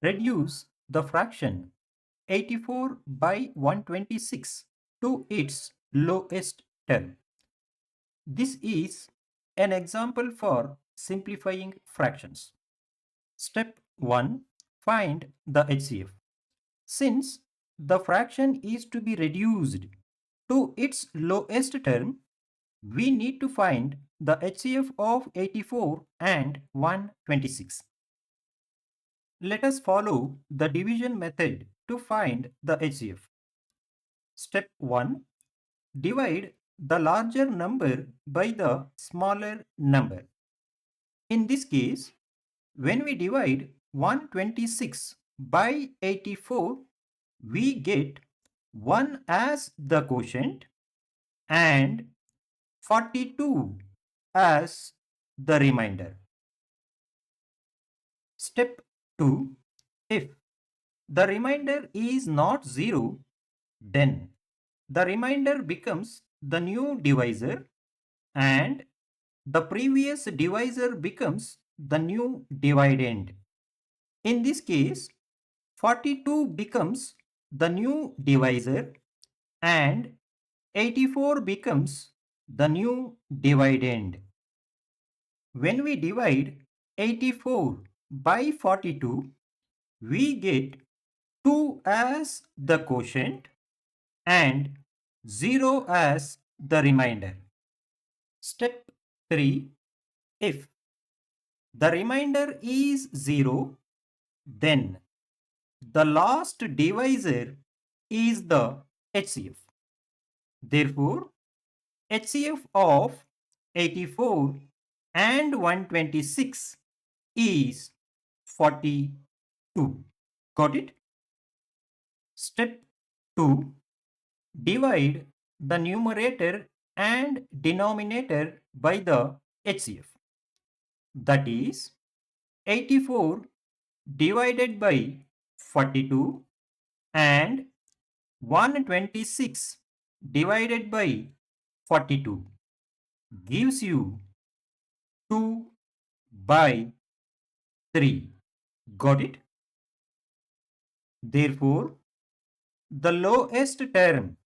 Reduce the fraction 84 by 126 to its lowest term. This is an example for simplifying fractions. Step 1. Find the HCF. Since the fraction is to be reduced to its lowest term, we need to find the HCF of 84 and 126. Let us follow the division method to find the HCF. Step 1. Divide the larger number by the smaller number. In this case, when we divide 126 by 84, we get 1 as the quotient and 42 as the remainder. Step 2. If the remainder is not 0, then the remainder becomes the new divisor and the previous divisor becomes the new dividend. In this case, 42 becomes the new divisor and 84 becomes the new dividend. When we divide 84 by 42, we get 2 as the quotient and 0 as the remainder. Step 3. If the remainder is 0, then the last divisor is the HCF. Therefore, HCF of 84 and 126 is 42. Got it? Step 2. Divide the numerator and denominator by the HCF. That is 84 divided by 42 and 126 divided by 42 gives you 2 by 3. Got it? Therefore, the lowest term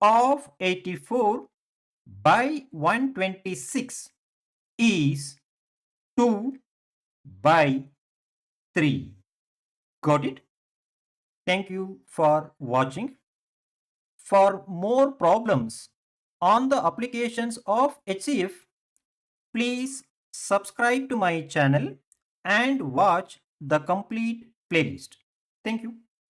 of 84 by 126 is 2 by 3. Got it? Thank you for watching. For more problems on the applications of HCF, please subscribe to my channel and watch the complete playlist. Thank you.